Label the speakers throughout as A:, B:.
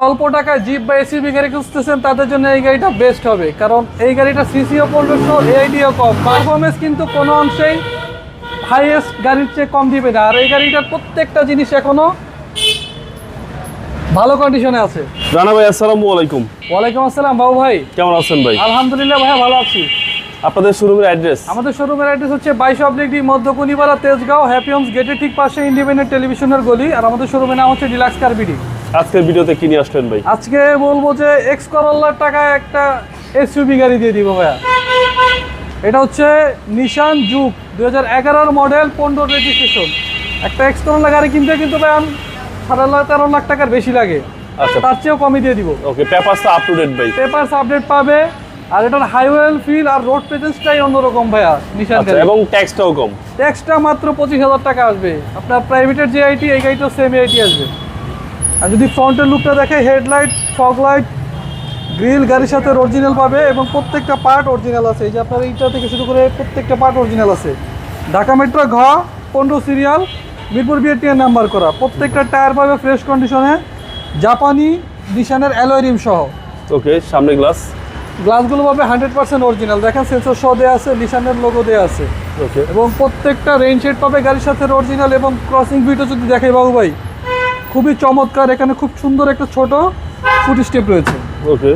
A: অল্প টাকায় জিপ বা এসইউভি গাড়ি খুঁজতেছেন তাদের জন্য এই গাড়িটা বেস্ট হবে, কারণ এই গাড়িটা সিসিও 1500, এআইডিও কম, পারফরমেন্স কিন্তু কোনো অংশেই হাইয়েস্ট গাড়ির চেয়ে কম দিবে না। আর এই গাড়িটার প্রত্যেকটা জিনিস এখনো ভালো কন্ডিশনে আছে।
B: রানা ভাই আসসালামু আলাইকুম।
A: ওয়ালাইকুম আসসালাম বাবু ভাই,
B: কেমন আছেন ভাই?
A: আলহামদুলিল্লাহ ভাইয়া ভালো আছি।
B: আপনাদের শোরুমের অ্যাড্রেস?
A: আমাদের শোরুমের অ্যাড্রেস হচ্ছে 22 মধ্যকুনিপাড়া, তেজগাঁও, হ্যাপি হোমস গেটের ঠিক পাশে ইন্ডিপেন্ডেন্ট টেলিভিশনের গলি। আর আমাদের শোরুমের নাম হচ্ছে ডিলাক্স কার বিডি।
B: আজকের ভিডিওতে কি নিয়ে আসলেন ভাই?
A: আজকে বলবো যে এক্স করোলার টাকায় একটা এসইউভি গাড়ি দিয়ে দিব ভাইয়া। এটা হচ্ছে নিশান জুক 2011 মডেল, 15 রেজিস্ট্রেশন। একটা এক্স করোলা গাড়ি কিনতে কিন্তু ভাই 13.5 লাখ টাকার বেশি লাগে,
B: আচ্ছা,
A: তার চেয়েও কমই দিয়ে দিব।
B: ওকে, পেপারসটা আপ টু ডেট ভাই?
A: পেপারস আপডেট পাবে, আর এটার হাইওয়ে ফিল আর রোড প্রেজেন্সটাই অন্যরকম ভাইয়া নিশান গাড়ি।
B: এবং ট্যাক্সটাও কম।
A: ট্যাক্সটা মাত্র 25,000 টাকা আসবে। আপনার প্রাইভেটের যে আইটি, এই গাড়িটাও সেম আইটি আসবে। আর যদি ফ্রন্টের লুকটা দেখে, হেডলাইট, ফগ লাইট, গ্রিল গাড়ির সাথে অরিজিনাল পাবে এবং প্রত্যেকটা পার্ট অরিজিনাল আছে। এই যে আপনার এইটা থেকে শুরু করে প্রত্যেকটা পার্ট অরিজিনাল আছে। ঢাকা মেট্রো ঘ 15 সিরিয়াল, মিরপুর বিআরটিএর নাম্বার করা। প্রত্যেকটা টায়ার পাবে ফ্রেশ কন্ডিশনে, জাপানি নিশানের অ্যালয় রিম সহ।
B: ওকে, সামনে
A: গ্লাসগুলো পাবে 100% অরিজিনাল। দেখেন সেন্সর সহ দেওয়া আছে, নিশানের লোগো দেওয়া আছে।
B: ওকে,
A: এবং প্রত্যেকটা রেইন শেড পাবে গাড়ির সাথে অরিজিনাল। এবং ক্রসিং ভিউটা যদি দেখে বাবু ভাই, খুবই চমৎকার। এখানে খুব সুন্দর একটা ছোট ফুট স্টেপ রয়েছে।
B: ওকে,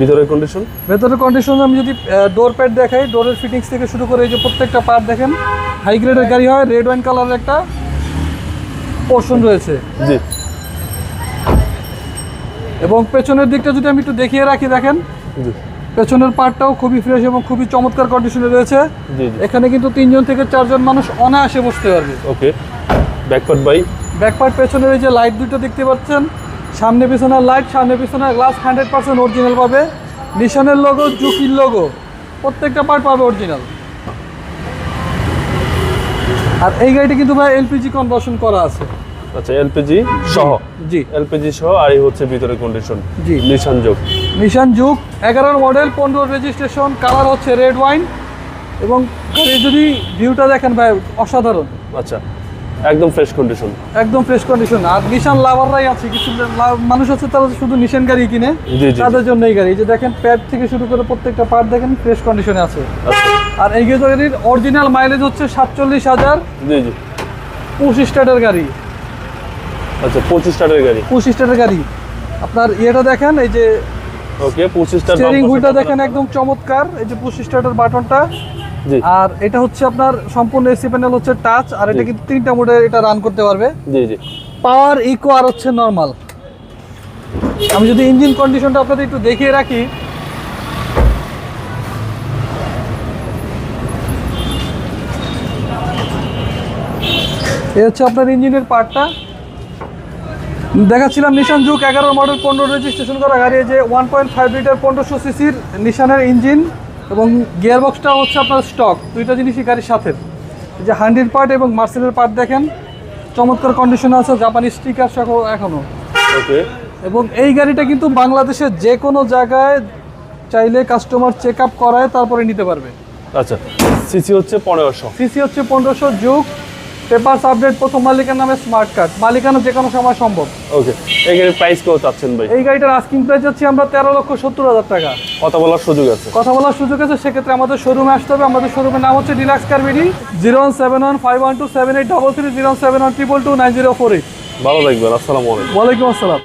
B: ভিতরের কন্ডিশন?
A: ভেতরের কন্ডিশন আমি যদি ডোর প্যাড দেখাই, ডোরের ফিটিংস থেকে শুরু করে এই যে প্রত্যেকটা পার্ট দেখেন, হাই গ্রেডের গাড়ি হয়। রেড ওয়াইন কালারের একটা পোর্শন রয়েছে।
B: জি।
A: এবং পেছনের দিকটা যদি আমি একটু দেখিয়ে রাখি, দেখেন
B: জি।
A: পেছনের পার্টটাও খুবই ফ্রেশ এবং খুবই চমৎকার কন্ডিশনে রয়েছে।
B: জি জি।
A: এখানে কিন্তু 3 থেকে 4 জন মানুষ অনায়াসে বসতে পারবে।
B: ওকে, ব্যাকপার্ট ভাই?
A: ব্যাকপার্ট পেছনের এই যে লাইট দুটো দেখতে পাচ্ছেন, সামনে পিছনের লাইট, সামনে পিছনের গ্লাস 100% অরিজিনাল পাবে। নিশানের লোগো, জুকির লোগো, প্রত্যেকটা পার্ট পাবে অরিজিনাল। আর এই গাড়িটা কিন্তু ভাই এলপিজি কনভার্সন করা আছে।
B: আচ্ছা, এলপিজি সহ?
A: জি,
B: এলপিজি সহ। আর এই হচ্ছে ভিতরের কন্ডিশন?
A: জি।
B: নিশান জুক।
A: নিশান জুক 11 মডেল, 15 রেজিস্ট্রেশন, কালার হচ্ছে রেড ওয়াইন। এবং গাড়ির যদি ভিউটা দেখেন ভাই, অসাধারণ।
B: আচ্ছা, একদম ফ্রেশ কন্ডিশন?
A: একদম ফ্রেশ কন্ডিশন। আর নিশান লাভাররাই আছে, কিছু মানুষ আছে তারা শুধু নিশান গাড়ি কিনে,
B: জি জি।
A: তাদের জন্য এই গাড়ি। এই যে দেখেন প্যাড থেকে শুরু করে প্রত্যেকটা পার্ট দেখেন ফ্রেশ কন্ডিশনে আছে।
B: আচ্ছা।
A: আর এই গাড়ির অরিজিনাল মাইলেজ হচ্ছে 47,000।
B: জি জি।
A: 25 স্টার্টের গাড়ি।
B: আচ্ছা, 25 স্টারের গাড়ি?
A: 25 স্টার্টের গাড়ি। আপনার ইয়েটা দেখেন, এই যে
B: ওকে, 25 স্টার।
A: স্টিয়ারিং হুইলটা দেখেন একদম চমৎকার। এই যে 25 স্টার্টের বাটনটা।
B: জি।
A: আর এটা হচ্ছে আপনার সম্পূর্ণ এসি প্যানেল হচ্ছে টাচ। আর এটা কিন্তু 3টা মোডে এটা রান করতে পারবে।
B: জি জি।
A: পাওয়ার, ইকো আর হচ্ছে নরমাল। আমি যদি ইঞ্জিন কন্ডিশনটা আপনাদের একটু দেখিয়ে রাখি, এই হচ্ছে আপনার ইঞ্জিনের পার্টটা। দেখাচ্ছিলাম নিশান জুক 11 মডেল, 15 রেজিস্ট্রেশন করা গাড়ি। যে 1.5 লিটার 1500 সিসির নিশানের ইঞ্জিন এবং গিয়ার বক্সটা হচ্ছে আপনার স্টক। দুইটা জিনিসই গাড়ির সাথে। যে হ্যান্ডেল পার্ট এবং মার্সেলের পার্ট দেখেন চমৎকার কন্ডিশনে আছে, জাপানি স্টিকার সহ এখনো।
B: ওকে।
A: এবং এই গাড়িটা কিন্তু বাংলাদেশের যে কোনো জায়গায় চাইলে কাস্টমার চেক আপ করায় তারপরে নিতে পারবে।
B: আচ্ছা, সিসি হচ্ছে 1500?
A: সিসি হচ্ছে 1500 জুক। পেপারস আপডেট, প্রথম মালিকের নামে স্মার্ট কার্ড, মালিকানা যে কোনো সময় সম্ভব।
B: ওকে, এই গাড়ির প্রাইস কত চাচ্ছেন ভাই?
A: এই গাড়িটার আস্কিং প্রাইস যাচ্ছে আমরা 13,70,000 টাকা।
B: কথা বলার সুযোগ আছে? কথা
A: বলার সুযোগ আছে। সেক্ষেত্রে আমাদের শোরুমে আসতে হবে। আমাদের শোরুমের নাম হচ্ছে ডিলাক্স কার বিডি। 01715127833, 071222904।
B: ভালো থাকবেন। আসসালামু আলাইকুম।
A: ওয়ালাইকুম আসসালাম।